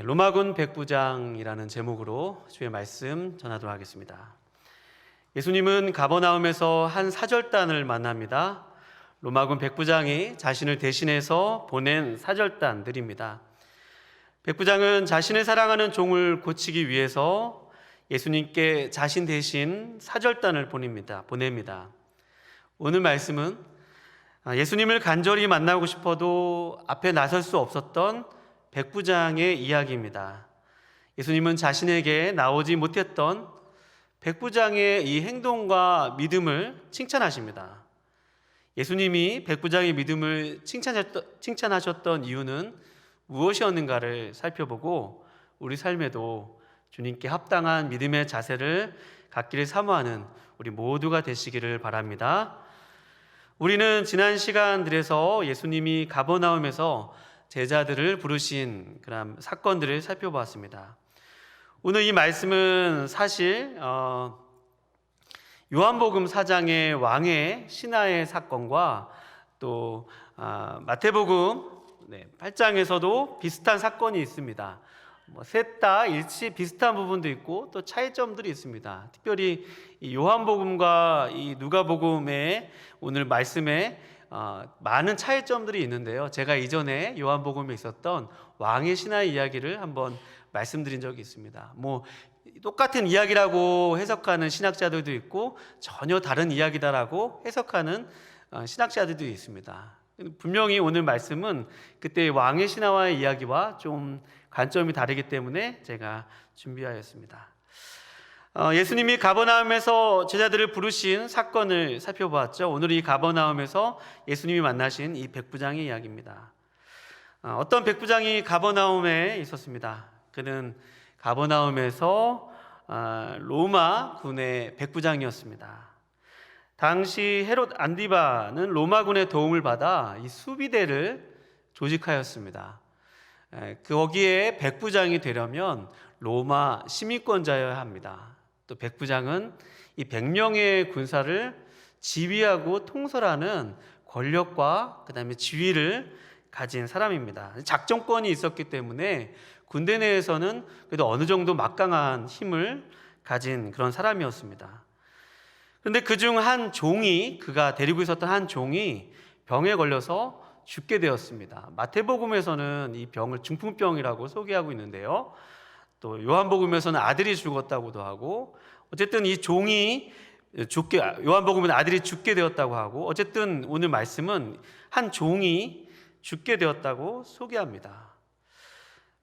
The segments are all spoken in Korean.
로마군 백부장이라는 제목으로 주의 말씀 전하도록 하겠습니다. 예수님은 가버나움에서 한 사절단을 만납니다. 로마군 백부장이 자신을 대신해서 보낸 사절단들입니다. 백부장은 자신을 사랑하는 종을 고치기 위해서 예수님께 자신 대신 사절단을 보냅니다. 오늘 말씀은 예수님을 간절히 만나고 싶어도 앞에 나설 수 없었던 백부장의 이야기입니다. 예수님은 자신에게 나오지 못했던 백부장의 이 행동과 믿음을 칭찬하십니다. 예수님이 백부장의 믿음을 칭찬하셨던 이유는 무엇이었는가를 살펴보고 우리 삶에도 주님께 합당한 믿음의 자세를 갖기를 사모하는 우리 모두가 되시기를 바랍니다. 우리는 지난 시간들에서 예수님이 가버나움에서 제자들을 부르신 그런 사건들을 살펴보았습니다. 오늘 이 말씀은 사실 요한복음 4장의 왕의 신하의 사건과 또 마태복음 8장에서도 비슷한 사건이 있습니다. 셋 다 일치 비슷한 부분도 있고 또 차이점들이 있습니다. 특별히 이 요한복음과 이 누가복음의 오늘 말씀에 많은 차이점들이 있는데요. 제가 이전에 요한복음에 있었던 왕의 신하의 이야기를 한번 말씀드린 적이 있습니다. 똑같은 이야기라고 해석하는 신학자들도 있고 전혀 다른 이야기다라고 해석하는 신학자들도 있습니다. 분명히 오늘 말씀은 그때 왕의 신하와의 이야기와 좀 관점이 다르기 때문에 제가 준비하였습니다. 예수님이 가버나움에서 제자들을 부르신 사건을 살펴보았죠. 오늘 이 가버나움에서 예수님이 만나신 이 백부장의 이야기입니다. 어떤 백부장이 가버나움에 있었습니다. 그는 가버나움에서 로마 군의 백부장이었습니다. 당시 헤롯 안디바는 로마군의 도움을 받아 이 수비대를 조직하였습니다. 거기에 백부장이 되려면 로마 시민권자여야 합니다. 또 백부장은 이 100명의 군사를 지휘하고 통솔하는 권력과 그다음에 지위를 가진 사람입니다. 작전권이 있었기 때문에 군대 내에서는 그래도 어느 정도 막강한 힘을 가진 그런 사람이었습니다. 그런데 그중 한 종이, 그가 데리고 있었던 한 종이 병에 걸려서 죽게 되었습니다. 마태복음에서는 이 병을 중풍병이라고 소개하고 있는데요. 또 요한복음에서는 아들이 죽었다고도 하고, 어쨌든 이 종이 요한복음은 아들이 죽게 되었다고 하고, 어쨌든 오늘 말씀은 한 종이 죽게 되었다고 소개합니다.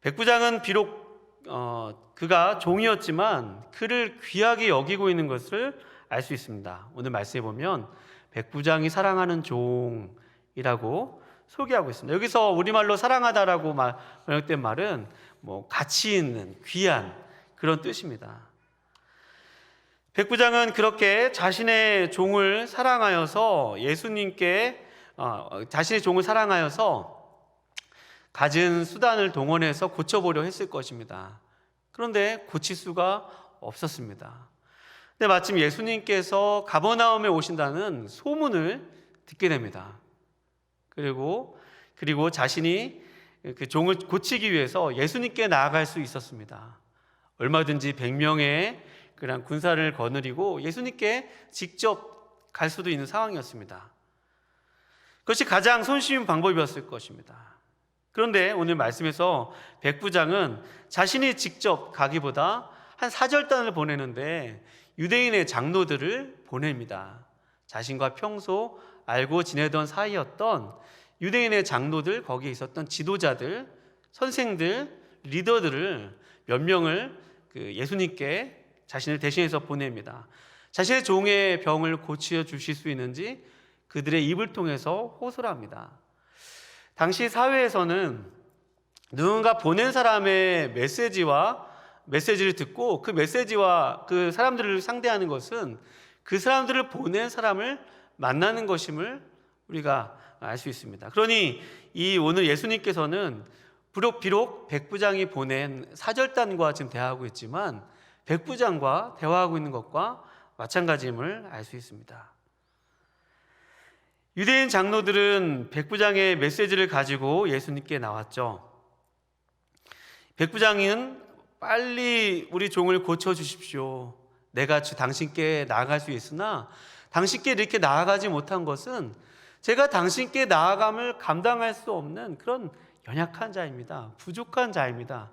백부장은 비록 그가 종이었지만 그를 귀하게 여기고 있는 것을 알 수 있습니다. 오늘 말씀에 보면 백부장이 사랑하는 종이라고 소개하고 있습니다. 여기서 우리말로 사랑하다라고 번역된 말은 가치 있는, 귀한 그런 뜻입니다. 백부장은 그렇게 자신의 종을 사랑하여서 자신의 종을 사랑하여서 갖은 수단을 동원해서 고쳐보려 했을 것입니다. 그런데 고칠 수가 없었습니다. 근데 마침 예수님께서 가버나움에 오신다는 소문을 듣게 됩니다. 그리고 자신이 그 종을 고치기 위해서 예수님께 나아갈 수 있었습니다. 얼마든지 100명의 그런 군사를 거느리고 예수님께 직접 갈 수도 있는 상황이었습니다. 그것이 가장 손쉬운 방법이었을 것입니다. 그런데 오늘 말씀에서 백부장은 자신이 직접 가기보다 한 사절단을 보내는데 유대인의 장로들을 보냅니다. 자신과 평소 알고 지내던 사이였던 유대인의 장로들, 거기에 있었던 지도자들, 선생들, 리더들을 몇 명을 예수님께 자신을 대신해서 보냅니다. 자신의 종의 병을 고쳐 주실 수 있는지 그들의 입을 통해서 호소를 합니다. 당시 사회에서는 누군가 보낸 사람의 메시지를 듣고 그 메시지와 그 사람들을 상대하는 것은 그 사람들을 보낸 사람을 만나는 것임을 우리가 알 수 있습니다. 그러니 오늘 예수님께서는 비록 백부장이 보낸 사절단과 지금 대화하고 있지만 백부장과 대화하고 있는 것과 마찬가지임을 알 수 있습니다. 유대인 장로들은 백부장의 메시지를 가지고 예수님께 나왔죠. 백부장은 빨리 우리 종을 고쳐주십시오. 내가 당신께 나아갈 수 있으나 당신께 이렇게 나아가지 못한 것은 제가 당신께 나아감을 감당할 수 없는 그런 연약한 자입니다. 부족한 자입니다.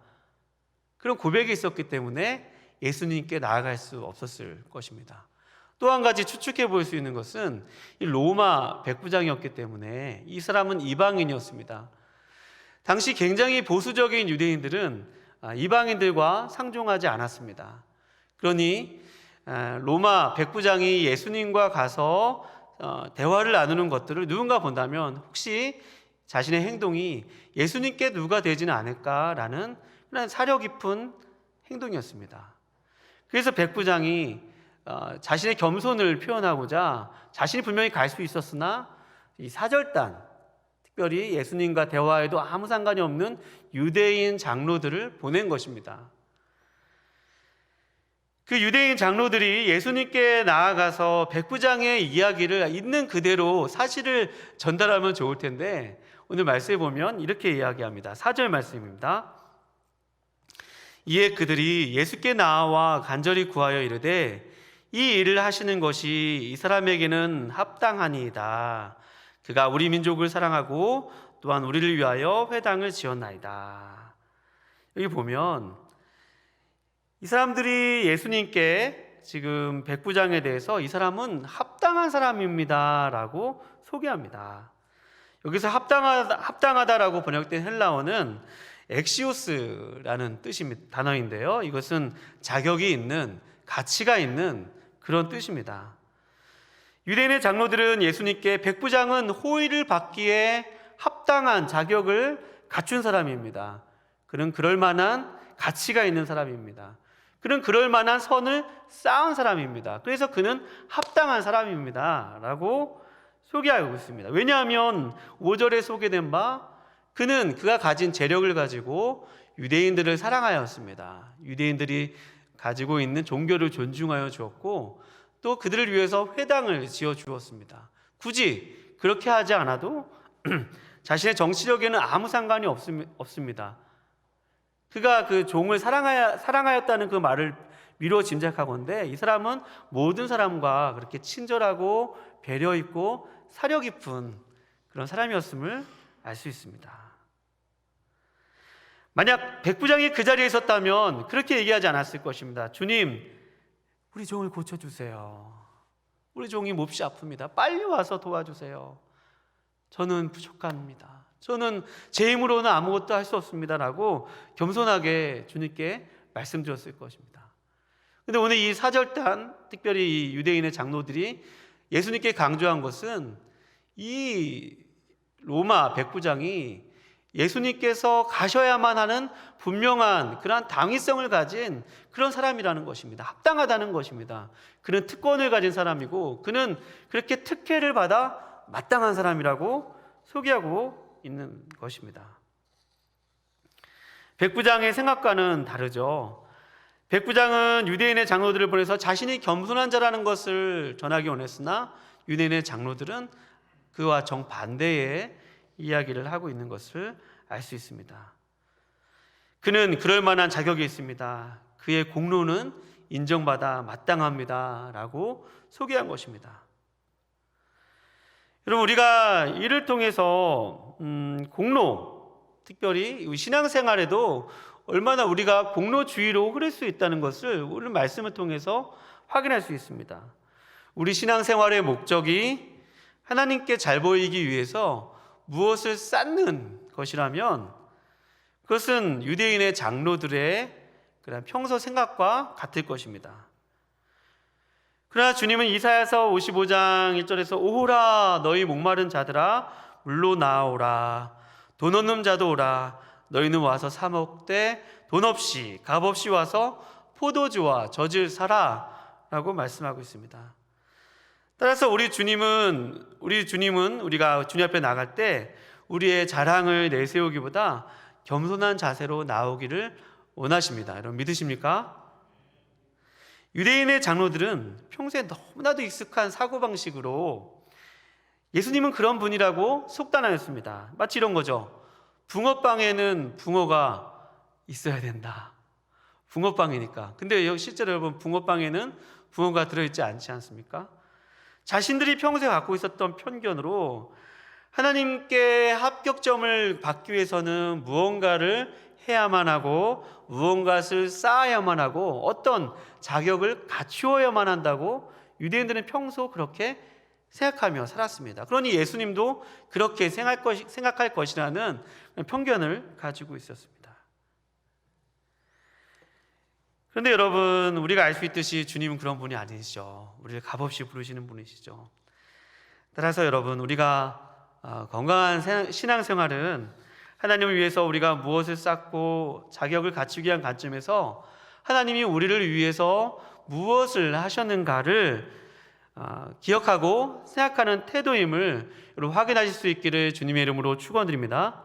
그런 고백이 있었기 때문에 예수님께 나아갈 수 없었을 것입니다. 또 한 가지 추측해 볼 수 있는 것은 이 로마 백부장이었기 때문에 이 사람은 이방인이었습니다. 당시 굉장히 보수적인 유대인들은 이방인들과 상종하지 않았습니다. 그러니 로마 백부장이 예수님과 가서 대화를 나누는 것들을 누군가 본다면 혹시 자신의 행동이 예수님께 누가 되지는 않을까라는 그런 사려 깊은 행동이었습니다. 그래서 백부장이 자신의 겸손을 표현하고자 자신이 분명히 갈 수 있었으나 이 사절단, 특별히 예수님과 대화에도 아무 상관이 없는 유대인 장로들을 보낸 것입니다. 그 유대인 장로들이 예수님께 나아가서 백부장의 이야기를 있는 그대로 사실을 전달하면 좋을 텐데 오늘 말씀에 보면 이렇게 이야기합니다. 4절 말씀입니다. 이에 그들이 예수께 나와 간절히 구하여 이르되 이 일을 하시는 것이 이 사람에게는 합당하니이다. 그가 우리 민족을 사랑하고 또한 우리를 위하여 회당을 지었나이다. 여기 보면 이 사람들이 예수님께 지금 백부장에 대해서 이 사람은 합당한 사람입니다 라고 소개합니다. 여기서 합당하다라고 번역된 헬라어는 엑시오스라는 단어인데요, 이것은 자격이 있는, 가치가 있는 그런 뜻입니다. 유대인의 장로들은 예수님께 백부장은 호의를 받기에 합당한 자격을 갖춘 사람입니다. 그는 그럴 만한 가치가 있는 사람입니다. 그는 그럴 만한 선을 쌓은 사람입니다. 그래서 그는 합당한 사람입니다 라고 소개하고 있습니다. 왜냐하면 5절에 소개된 바 그가 가진 재력을 가지고 유대인들을 사랑하였습니다. 유대인들이 가지고 있는 종교를 존중하여 주었고 또 그들을 위해서 회당을 지어 주었습니다. 굳이 그렇게 하지 않아도 자신의 정치력에는 아무 상관이 없습니다. 그가 그 종을 사랑하였다는 그 말을 미루어 짐작하건대 이 사람은 모든 사람과 그렇게 친절하고 배려 있고 사려 깊은 그런 사람이었음을 알 수 있습니다. 만약 백부장이 그 자리에 있었다면 그렇게 얘기하지 않았을 것입니다. 주님, 우리 종을 고쳐주세요. 우리 종이 몹시 아픕니다. 빨리 와서 도와주세요. 저는 부족합니다. 저는 제 힘으로는 아무것도 할 수 없습니다 라고 겸손하게 주님께 말씀드렸을 것입니다. 그런데 오늘 이 사절단, 특별히 이 유대인의 장로들이 예수님께 강조한 것은 이 로마 백부장이 예수님께서 가셔야만 하는 분명한 그러한 당위성을 가진 그런 사람이라는 것입니다. 합당하다는 것입니다. 그는 특권을 가진 사람이고 그는 그렇게 특혜를 받아 마땅한 사람이라고 소개하고 있는 것입니다. 백부장의 생각과는 다르죠. 백부장은 유대인의 장로들을 보내서 자신이 겸손한 자라는 것을 전하기 원했으나 유대인의 장로들은 그와 정반대의 이야기를 하고 있는 것을 알 수 있습니다. 그는 그럴 만한 자격이 있습니다. 그의 공로는 인정받아 마땅합니다 라고 소개한 것입니다. 여러분, 우리가 이를 통해서 공로, 특별히 신앙생활에도 얼마나 우리가 공로주의로 흐를 수 있다는 것을 오늘 말씀을 통해서 확인할 수 있습니다. 우리 신앙생활의 목적이 하나님께 잘 보이기 위해서 무엇을 쌓는 것이라면 그것은 유대인의 장로들의 그런 평소 생각과 같을 것입니다. 그러나 주님은 이사야서 55장 1절에서 오호라 너희 목마른 자들아 물로 나오라 돈 없는 자도 오라 너희는 와서 사 먹되 돈 없이 값 없이 와서 포도주와 젖을 사라 라고 말씀하고 있습니다. 따라서 우리 주님은 우리가 주님 앞에 나갈 때 우리의 자랑을 내세우기보다 겸손한 자세로 나오기를 원하십니다. 여러분 믿으십니까? 유대인의 장로들은 평소에 너무나도 익숙한 사고방식으로 예수님은 그런 분이라고 속단하였습니다. 마치 이런 거죠. 붕어빵에는 붕어가 있어야 된다. 붕어빵이니까. 근데 실제로 여러분, 붕어빵에는 붕어가 들어있지 않지 않습니까? 자신들이 평소에 갖고 있었던 편견으로 하나님께 합격점을 받기 위해서는 무언가를 해야만 하고 무언가를 쌓아야만 하고 어떤 자격을 갖추어야만 한다고 유대인들은 평소 그렇게 생각하며 살았습니다. 그러니 예수님도 그렇게 생각할 것이라는 편견을 가지고 있었습니다. 그런데 여러분, 우리가 알 수 있듯이 주님은 그런 분이 아니시죠. 우리를 값없이 부르시는 분이시죠. 따라서 여러분, 우리가 건강한 신앙생활은 하나님을 위해서 우리가 무엇을 쌓고 자격을 갖추기 위한 관점에서 하나님이 우리를 위해서 무엇을 하셨는가를 기억하고 생각하는 태도임을 여러분 확인하실 수 있기를 주님의 이름으로 축원드립니다.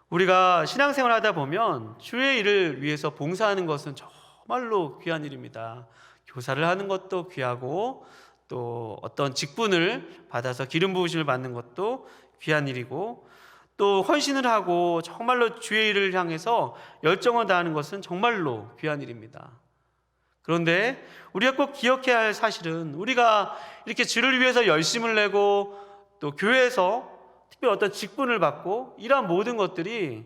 우리가 신앙생활을 하다 보면 주의 일을 위해서 봉사하는 것은 정말로 귀한 일입니다. 교사를 하는 것도 귀하고 또 어떤 직분을 받아서 기름 부으심을 받는 것도 귀한 일이고 또 헌신을 하고 정말로 주의 일을 향해서 열정을 다하는 것은 정말로 귀한 일입니다. 그런데 우리가 꼭 기억해야 할 사실은 우리가 이렇게 주를 위해서 열심을 내고 또 교회에서 특별히 어떤 직분을 받고 이러한 모든 것들이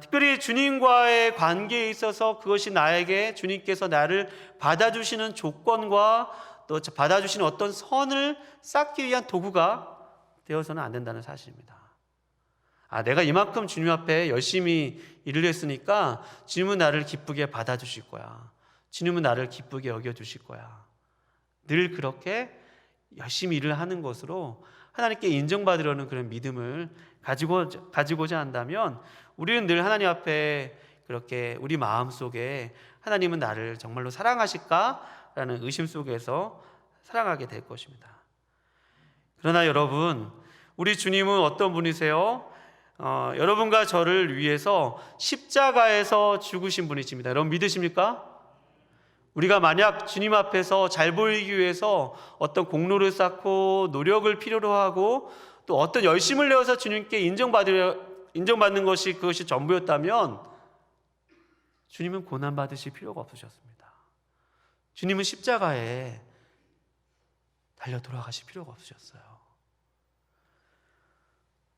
특별히 주님과의 관계에 있어서 그것이 나에게 주님께서 나를 받아주시는 조건과 또 받아주시는 어떤 선을 쌓기 위한 도구가 되어서는 안 된다는 사실입니다. 내가 이만큼 주님 앞에 열심히 일을 했으니까 주님은 나를 기쁘게 받아주실 거야. 주님은 나를 기쁘게 여겨주실 거야. 늘 그렇게 열심히 일을 하는 것으로 하나님께 인정받으려는 그런 믿음을 가지고자 한다면 우리는 늘 하나님 앞에 그렇게 우리 마음속에 하나님은 나를 정말로 사랑하실까라는 의심 속에서 살아가게 될 것입니다. 그러나 여러분, 우리 주님은 어떤 분이세요? 여러분과 저를 위해서 십자가에서 죽으신 분이십니다. 여러분 믿으십니까? 우리가 만약 주님 앞에서 잘 보이기 위해서 어떤 공로를 쌓고 노력을 필요로 하고 또 어떤 열심을 내어서 주님께 인정받는 것이 그것이 전부였다면 주님은 고난받으실 필요가 없으셨습니다. 주님은 십자가에 달려 돌아가실 필요가 없으셨어요.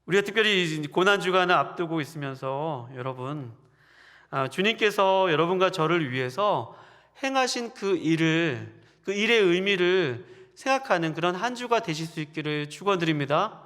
우리가 특별히 고난주간을 앞두고 있으면서 여러분, 주님께서 여러분과 저를 위해서 행하신 그 일의 의미를 생각하는 그런 한 주가 되실 수 있기를 축원드립니다.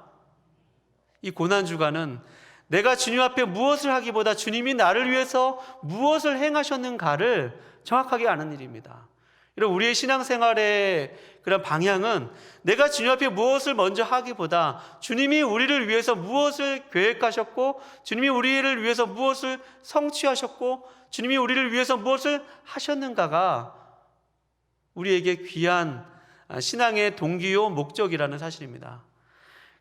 이 고난주간은 내가 주님 앞에 무엇을 하기보다 주님이 나를 위해서 무엇을 행하셨는가를 정확하게 아는 일입니다. 여러분, 우리의 신앙생활의 그런 방향은 내가 주님 앞에 무엇을 먼저 하기보다 주님이 우리를 위해서 무엇을 계획하셨고 주님이 우리를 위해서 무엇을 성취하셨고 주님이 우리를 위해서 무엇을 하셨는가가 우리에게 귀한 신앙의 동기요 목적이라는 사실입니다.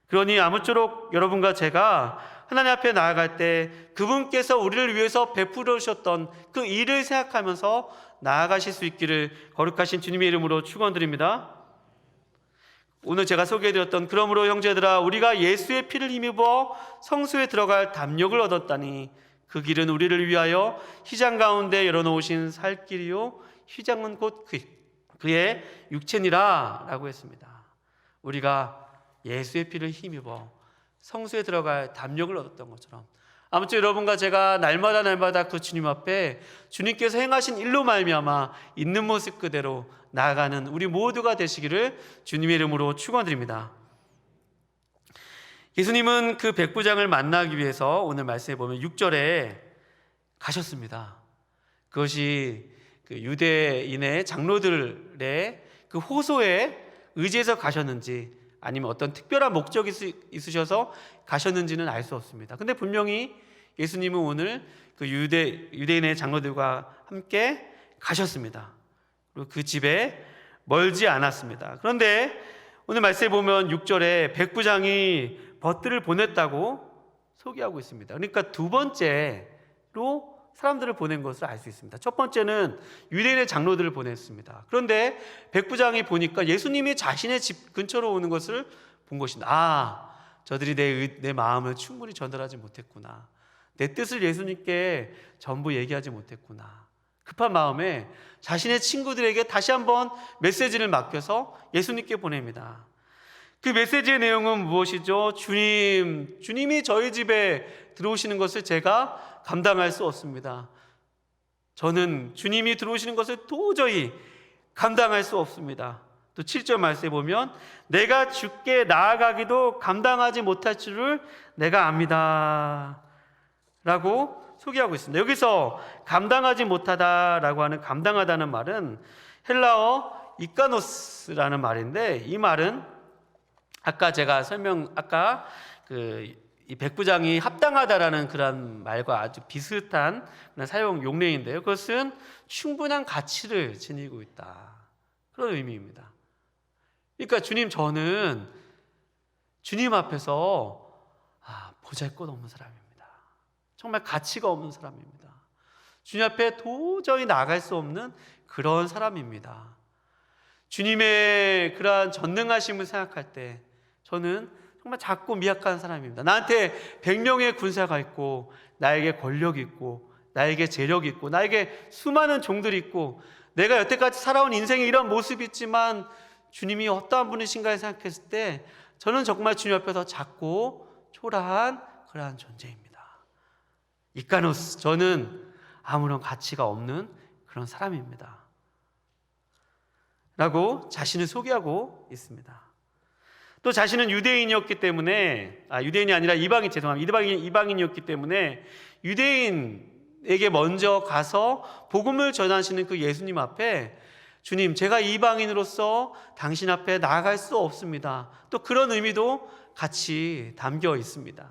그러니 아무쪼록 여러분과 제가 하나님 앞에 나아갈 때 그분께서 우리를 위해서 베풀어 주셨던 그 일을 생각하면서 나아가실 수 있기를 거룩하신 주님의 이름으로 축원드립니다. 오늘 제가 소개해드렸던 그러므로 형제들아 우리가 예수의 피를 힘입어 성소에 들어갈 담력을 얻었다니 그 길은 우리를 위하여 휘장 가운데 열어놓으신 살 길이요 휘장은 곧 그의 육체니라 라고 했습니다. 우리가 예수의 피를 힘입어 성소에 들어갈 담력을 얻었던 것처럼 아무튼 여러분과 제가 날마다 그 주님 앞에 주님께서 행하신 일로 말미암아 있는 모습 그대로 나아가는 우리 모두가 되시기를 주님의 이름으로 축원드립니다. 예수님은 그 백부장을 만나기 위해서 오늘 말씀해 보면 6절에 가셨습니다. 그것이 그 유대인의 장로들의 그 호소에 의지해서 가셨는지 아니면 어떤 특별한 목적이 있으셔서 가셨는지는 알 수 없습니다. 근데 분명히 예수님은 오늘 그 유대인의 장로들과 함께 가셨습니다. 그리고 그 집에 멀지 않았습니다. 그런데 오늘 말씀에 보면 6절에 백부장이 벗들을 보냈다고 소개하고 있습니다. 그러니까 두 번째로 사람들을 보낸 것을 알 수 있습니다. 첫 번째는 유대인의 장로들을 보냈습니다. 그런데 백부장이 보니까 예수님이 자신의 집 근처로 오는 것을 본 것입니다. 아, 저들이 내 마음을 충분히 전달하지 못했구나. 내 뜻을 예수님께 전부 얘기하지 못했구나. 급한 마음에 자신의 친구들에게 다시 한번 메시지를 맡겨서 예수님께 보냅니다. 그 메시지의 내용은 무엇이죠? 주님이 저희 집에 들어오시는 것을 제가 감당할 수 없습니다. 저는 주님이 들어오시는 것을 도저히 감당할 수 없습니다. 또 7절 말씀에 보면 내가 주께 나아가기도 감당하지 못할 줄을 내가 압니다 라고 소개하고 있습니다. 여기서 감당하지 못하다라고 하는 감당하다는 말은 헬라어 이카노스라는 말인데, 이 말은 아까 제가 이 백부장이 합당하다라는 그런 말과 아주 비슷한 사용 용례인데요. 그것은 충분한 가치를 지니고 있다, 그런 의미입니다. 그러니까 주님, 저는 주님 앞에서 보잘것없는 사람입니다. 정말 가치가 없는 사람입니다. 주님 앞에 도저히 나아갈 수 없는 그런 사람입니다. 주님의 그러한 전능하심을 생각할 때 저는 정말 작고 미약한 사람입니다. 나한테 100명의 군사가 있고, 나에게 권력이 있고, 나에게 재력이 있고, 나에게 수많은 종들이 있고, 내가 여태까지 살아온 인생에 이런 모습이 있지만 주님이 어떠한 분이신가 생각했을 때 저는 정말 주님 앞에서 작고 초라한 그러한 존재입니다. 이카노스, 저는 아무런 가치가 없는 그런 사람입니다 라고 자신을 소개하고 있습니다. 또 자신은 유대인이었기 때문에, 유대인이 아니라 이방인이었기 때문에 유대인에게 먼저 가서 복음을 전하시는 그 예수님 앞에, 주님, 제가 이방인으로서 당신 앞에 나아갈 수 없습니다, 또 그런 의미도 같이 담겨 있습니다.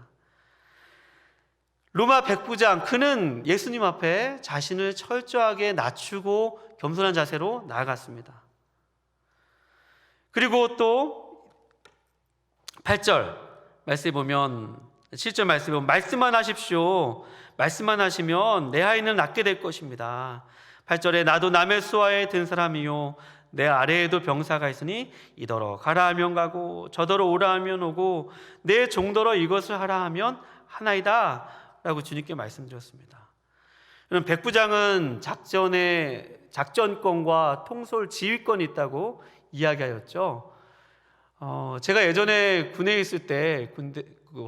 로마 백부장, 그는 예수님 앞에 자신을 철저하게 낮추고 겸손한 자세로 나아갔습니다. 그리고 또 8절 말씀에 보면, 7절 말씀에 보면 말씀만 하십시오. 말씀만 하시면 내 아이는 낫게 될 것입니다. 8절에 나도 남의 수하에 든 사람이요 내 아래에도 병사가 있으니 이더러 가라 하면 가고 저더러 오라 하면 오고 내 종더러 이것을 하라 하면 하나이다 라고 주님께 말씀드렸습니다. 백부장은 작전권과 통솔 지휘권이 있다고 이야기하였죠. 제가 예전에 군에 있을 때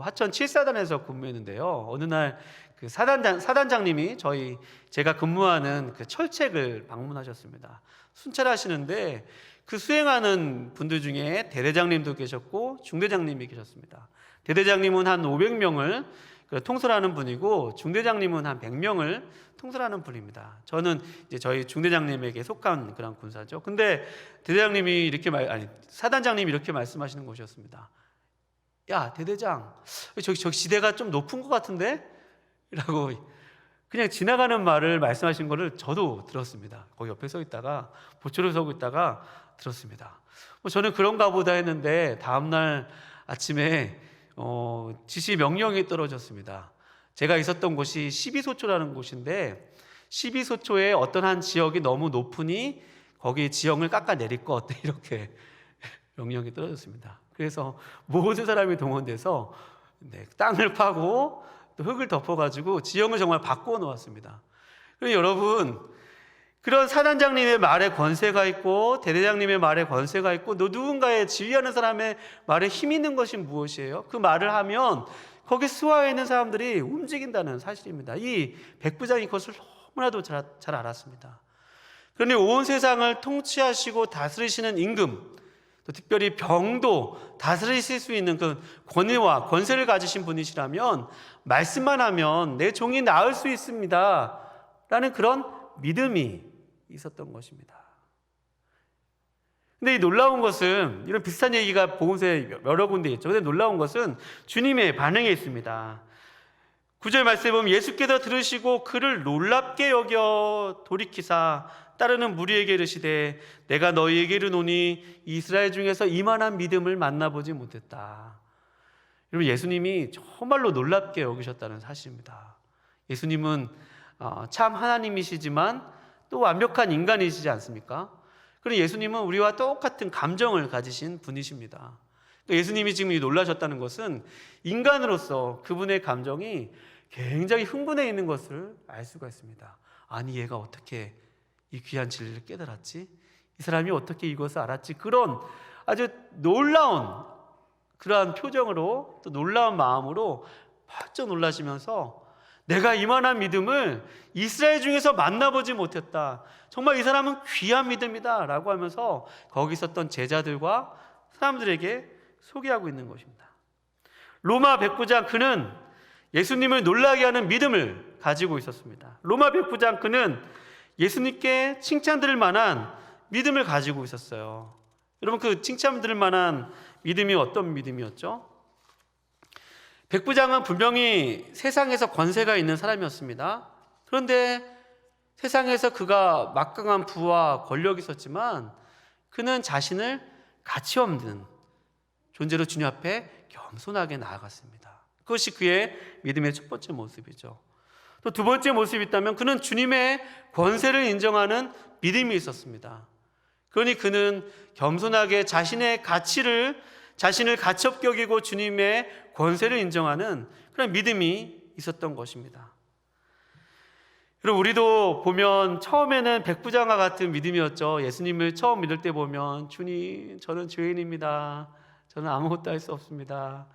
화천 7사단에서 근무했는데요. 어느 날 그 사단장님이 제가 근무하는 그 철책을 방문하셨습니다. 순찰하시는데 그 수행하는 분들 중에 대대장님도 계셨고 중대장님이 계셨습니다. 대대장님은 한 500명을 통솔하는 분이고 중대장님은 한 100명을 통솔하는 분입니다. 저는 이제 저희 중대장님에게 속한 그런 군사죠. 근데 사단장님이 이렇게 말씀하시는 것이었습니다. 야, 대대장, 저기 지대가 좀 높은 것 같은데? 라고 그냥 지나가는 말을 말씀하신 거를 저도 들었습니다. 거기 옆에 서 있다가, 보초를 서고 있다가 들었습니다. 저는 그런가 보다 했는데 다음날 아침에 지시 명령이 떨어졌습니다. 제가 있었던 곳이 12소초라는 곳인데 12소초에 어떤 한 지역이 너무 높으니 거기 지형을 깎아내릴 것, 이렇게 명령이 떨어졌습니다. 그래서 모든 사람이 동원돼서 땅을 파고 또 흙을 덮어가지고 지형을 정말 바꾸어 놓았습니다. 그리고 여러분, 그런 사단장님의 말에 권세가 있고 대대장님의 말에 권세가 있고 또 누군가의 지휘하는 사람의 말에 힘 있는 것이 무엇이에요? 그 말을 하면 거기 수하에 있는 사람들이 움직인다는 사실입니다. 이 백부장이 그것을 너무나도 잘 알았습니다. 그러니 온 세상을 통치하시고 다스리시는 임금, 또 특별히 병도 다스리실 수 있는 그 권위와 권세를 가지신 분이시라면 말씀만 하면 내 종이 나을 수 있습니다 라는 그런 믿음이 있었던 것입니다. 근데 이 놀라운 것은, 이런 비슷한 얘기가 복음서에 여러 군데 있죠. 근데 놀라운 것은 주님의 반응에 있습니다. 9절 말씀에 보면 예수께서 들으시고 그를 놀랍게 여겨 돌이키사 따르는 무리에게 이르시되 내가 너희에게 이르노니 이스라엘 중에서 이만한 믿음을 만나보지 못했다. 여러분, 예수님이 정말로 놀랍게 여기셨다는 사실입니다. 예수님은 참 하나님이시지만 또 완벽한 인간이시지 않습니까? 그리고 예수님은 우리와 똑같은 감정을 가지신 분이십니다. 예수님이 지금 놀라셨다는 것은 인간으로서 그분의 감정이 굉장히 흥분해 있는 것을 알 수가 있습니다. 아니, 얘가 어떻게 이 귀한 진리를 깨달았지? 이 사람이 어떻게 이것을 알았지? 그런 아주 놀라운 그러한 표정으로, 또 놀라운 마음으로 펄쩍 놀라시면서 내가 이만한 믿음을 이스라엘 중에서 만나보지 못했다. 정말 이 사람은 귀한 믿음이다 라고 하면서 거기 있었던 제자들과 사람들에게 소개하고 있는 것입니다. 로마 백부장 그는 예수님을 놀라게 하는 믿음을 가지고 있었습니다. 로마 백부장 그는 예수님께 칭찬드릴 만한 믿음을 가지고 있었어요. 여러분, 그 칭찬드릴 만한 믿음이 어떤 믿음이었죠? 백부장은 분명히 세상에서 권세가 있는 사람이었습니다. 그런데 세상에서 그가 막강한 부와 권력이 있었지만 그는 자신을 가치 없는 존재로 주님 앞에 겸손하게 나아갔습니다. 그것이 그의 믿음의 첫 번째 모습이죠. 또 두 번째 모습이 있다면 그는 주님의 권세를 인정하는 믿음이 있었습니다. 그러니 그는 겸손하게 자신의 가치를 자신을 가치 없게 여기고 주님의 권세를 인정하는 그런 믿음이 있었던 것입니다. 그리고 우리도 보면 처음에는 백부장과 같은 믿음이었죠. 예수님을 처음 믿을 때 보면 주님, 저는 죄인입니다. 저는 아무것도 할 수 없습니다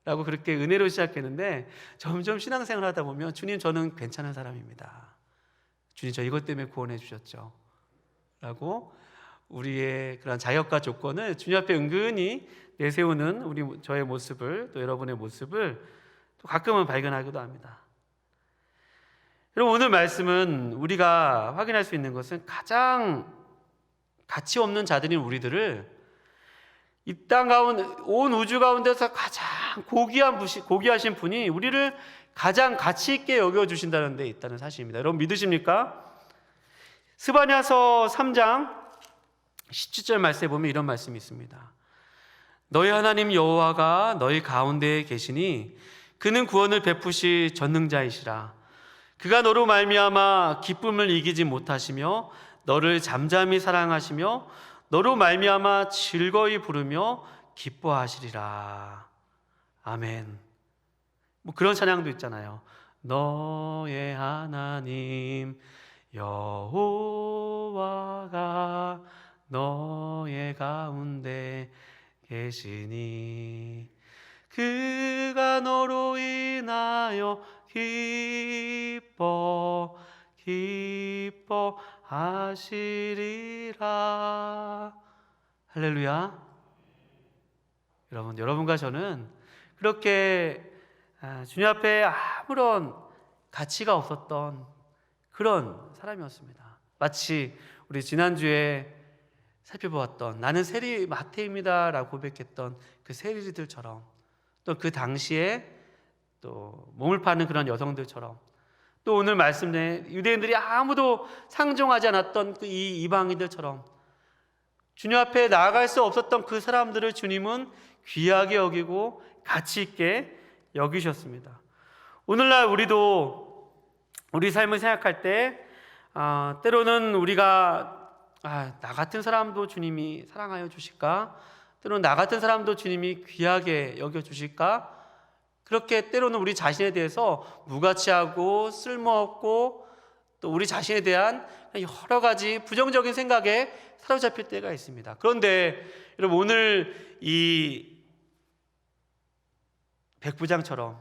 라고 그렇게 은혜로 시작했는데 점점 신앙생활을 하다 보면 주님, 저는 괜찮은 사람입니다. 주님, 저 이것 때문에 구원해 주셨죠 라고 우리의 그런 자격과 조건을 주님 앞에 은근히 내세우는 저의 모습을, 또 여러분의 모습을 또 가끔은 발견하기도 합니다. 여러분, 오늘 말씀은 우리가 확인할 수 있는 것은 가장 가치 없는 자들인 우리들을 이 땅 가운데, 온 우주 가운데서 가장 고귀하신 분이 우리를 가장 가치 있게 여겨주신다는 데 있다는 사실입니다. 여러분, 믿으십니까? 스바냐서 3장 17절 말씀에 보면 이런 말씀이 있습니다. 너희 하나님 여호와가 너희 가운데에 계시니 그는 구원을 베푸시 전능자이시라. 그가 너로 말미암아 기쁨을 이기지 못하시며 너를 잠잠히 사랑하시며 너로 말미암아 즐거이 부르며 기뻐하시리라. 아멘. 뭐 그런 찬양도 있잖아요. 너의 하나님 여호와가 너의 가운데 계시니 그가 너로 인하여 기뻐하시리라. 할렐루야. 여러분과 저는 그렇게 주님 앞에 아무런 가치가 없었던 그런 사람이었습니다. 마치 우리 지난주에 살펴보았던 나는 세리 마태입니다 라고 고백했던 그 세리들처럼, 또 그 당시에 또 몸을 파는 그런 여성들처럼, 또 오늘 말씀 내 유대인들이 아무도 상종하지 않았던 그 이 이방인들처럼 주님 앞에 나아갈 수 없었던 그 사람들을 주님은 귀하게 여기고 가치 있게 여기셨습니다. 오늘날 우리도 우리 삶을 생각할 때 때로는 우리가 나 같은 사람도 주님이 사랑하여 주실까? 때로는 나 같은 사람도 주님이 귀하게 여겨 주실까? 그렇게 때로는 우리 자신에 대해서 무가치하고 쓸모없고 또 우리 자신에 대한 여러 가지 부정적인 생각에 사로잡힐 때가 있습니다. 그런데 여러분, 오늘 이 백부장처럼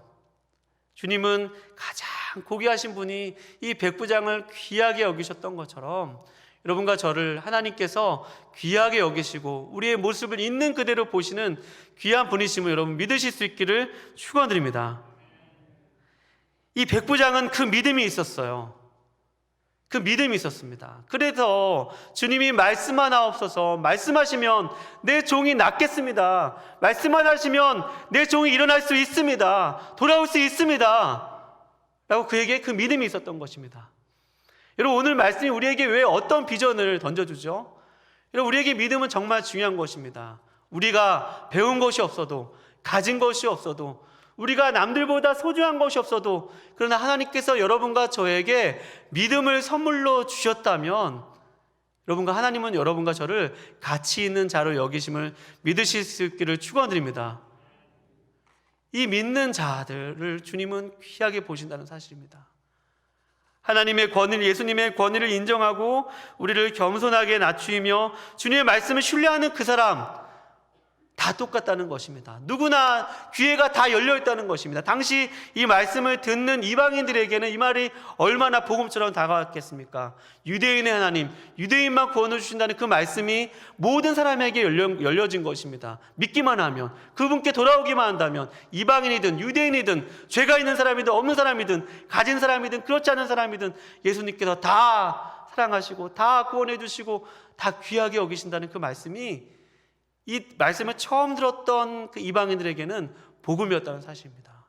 주님은 가장 고귀하신 분이 이 백부장을 귀하게 여기셨던 것처럼 여러분과 저를 하나님께서 귀하게 여기시고 우리의 모습을 있는 그대로 보시는 귀한 분이심을 여러분 믿으실 수 있기를 축원드립니다. 이 백부장은 그 믿음이 있었어요. 그 믿음이 있었습니다. 그래서 주님이 말씀하나옵소서, 말씀하시면 내 종이 낫겠습니다. 말씀하시면 내 종이 일어날 수 있습니다. 돌아올 수 있습니다 라고 그에게 그 믿음이 있었던 것입니다. 여러분, 오늘 말씀이 우리에게 왜 어떤 비전을 던져주죠? 여러분, 우리에게 믿음은 정말 중요한 것입니다. 우리가 배운 것이 없어도, 가진 것이 없어도, 우리가 남들보다 소중한 것이 없어도 그러나 하나님께서 여러분과 저에게 믿음을 선물로 주셨다면 여러분과 하나님은 여러분과 저를 가치 있는 자로 여기심을 믿으실 수 있기를 축원드립니다. 이 믿는 자들을 주님은 귀하게 보신다는 사실입니다. 하나님의 권위를, 예수님의 권위를 인정하고 우리를 겸손하게 낮추며 주님의 말씀을 신뢰하는 그 사람 다 똑같다는 것입니다. 누구나 기회가 다 열려 있다는 것입니다. 당시 이 말씀을 듣는 이방인들에게는 이 말이 얼마나 복음처럼 다가왔겠습니까? 유대인의 하나님, 유대인만 구원을 주신다는 그 말씀이 모든 사람에게 열려진 것입니다. 믿기만 하면, 그분께 돌아오기만 한다면 이방인이든 유대인이든 죄가 있는 사람이든 없는 사람이든 가진 사람이든 그렇지 않은 사람이든 예수님께서 다 사랑하시고 다 구원해 주시고 다 귀하게 여기신다는 그 말씀이 이 말씀을 처음 들었던 그 이방인들에게는 복음이었다는 사실입니다.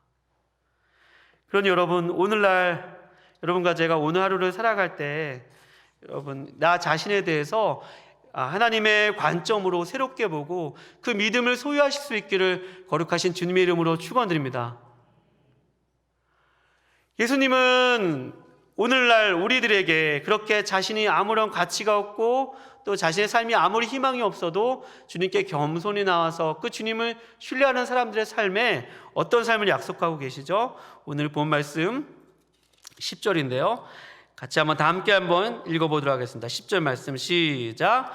그러니 여러분, 오늘날 여러분과 제가 오늘 하루를 살아갈 때 여러분 나 자신에 대해서 하나님의 관점으로 새롭게 보고 그 믿음을 소유하실 수 있기를 거룩하신 주님의 이름으로 축원드립니다. 예수님은 오늘날 우리들에게 그렇게 자신이 아무런 가치가 없고 또 자신의 삶이 아무리 희망이 없어도 주님께 겸손히 나와서 그 주님을 신뢰하는 사람들의 삶에 어떤 삶을 약속하고 계시죠? 오늘 본 말씀 10절인데요. 같이 다 함께 한번 읽어보도록 하겠습니다. 10절 말씀 시작.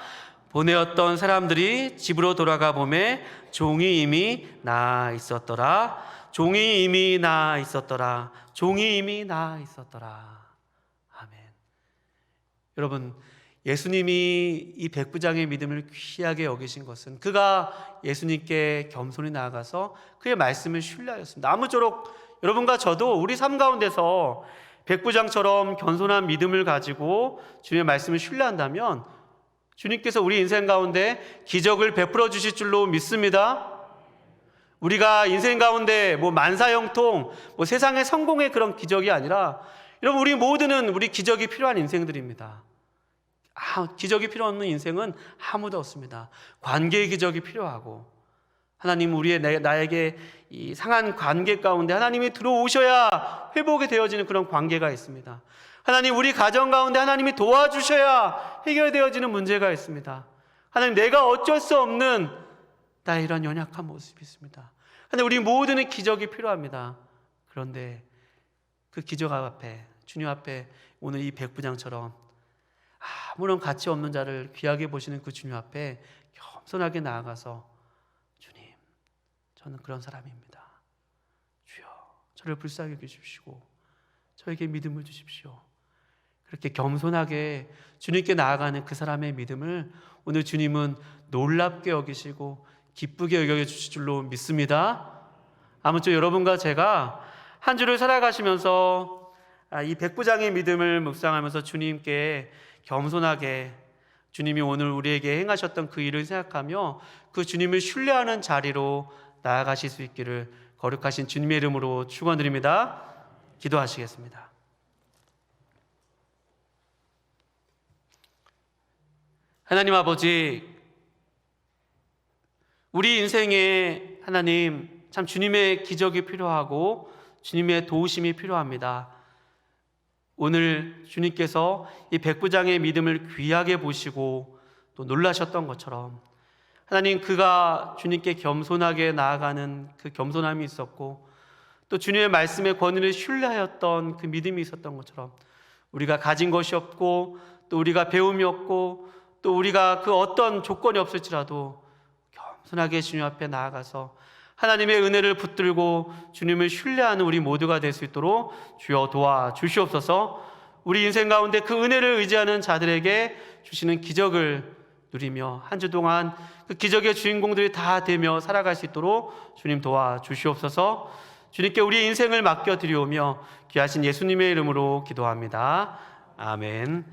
보내었던 사람들이 집으로 돌아가 보매 종이 이미 나아 있었더라. 종이 이미 나아 있었더라. 종이 이미 나아 있었더라. 아멘. 여러분, 예수님이 이 백부장의 믿음을 귀하게 여기신 것은 그가 예수님께 겸손히 나아가서 그의 말씀을 신뢰하였습니다. 아무쪼록 여러분과 저도 우리 삶 가운데서 백부장처럼 겸손한 믿음을 가지고 주님의 말씀을 신뢰한다면 주님께서 우리 인생 가운데 기적을 베풀어 주실 줄로 믿습니다. 우리가 인생 가운데 만사형통 세상의 성공의 그런 기적이 아니라 여러분, 우리 모두는 우리 기적이 필요한 인생들입니다. 기적이 필요 없는 인생은 아무도 없습니다. 관계의 기적이 필요하고 하나님 나에게 이 상한 관계 가운데 하나님이 들어오셔야 회복이 되어지는 그런 관계가 있습니다. 하나님, 우리 가정 가운데 하나님이 도와주셔야 해결되어지는 문제가 있습니다. 하나님, 내가 어쩔 수 없는 나의 이런 연약한 모습이 있습니다. 하나님, 우리 모두는 기적이 필요합니다. 그런데 그 기적 앞에, 주님 앞에 오늘 이 백부장처럼 아무런 가치 없는 자를 귀하게 보시는 그 주님 앞에 겸손하게 나아가서 주님, 저는 그런 사람입니다. 주여, 저를 불쌍히 여기십시오. 저에게 믿음을 주십시오. 그렇게 겸손하게 주님께 나아가는 그 사람의 믿음을 오늘 주님은 놀랍게 여기시고 기쁘게 여겨주실 줄로 믿습니다. 아무쪼록 여러분과 제가 한 주를 살아가시면서 이 백부장의 믿음을 묵상하면서 주님께 겸손하게 주님이 오늘 우리에게 행하셨던 그 일을 생각하며 그 주님을 신뢰하는 자리로 나아가실 수 있기를 거룩하신 주님의 이름으로 축원드립니다. 기도하시겠습니다. 하나님 아버지, 우리 인생에 하나님 참 주님의 기적이 필요하고 주님의 도우심이 필요합니다. 오늘 주님께서 이 백부장의 믿음을 귀하게 보시고 또 놀라셨던 것처럼 하나님, 그가 주님께 겸손하게 나아가는 그 겸손함이 있었고 또 주님의 말씀의 권위를 신뢰하였던 그 믿음이 있었던 것처럼 우리가 가진 것이 없고 또 우리가 배움이 없고 또 우리가 그 어떤 조건이 없을지라도 겸손하게 주님 앞에 나아가서 하나님의 은혜를 붙들고 주님을 신뢰하는 우리 모두가 될 수 있도록 주여 도와주시옵소서. 우리 인생 가운데 그 은혜를 의지하는 자들에게 주시는 기적을 누리며 한 주 동안 그 기적의 주인공들이 다 되며 살아갈 수 있도록 주님 도와주시옵소서. 주님께 우리 인생을 맡겨드리오며 귀하신 예수님의 이름으로 기도합니다. 아멘.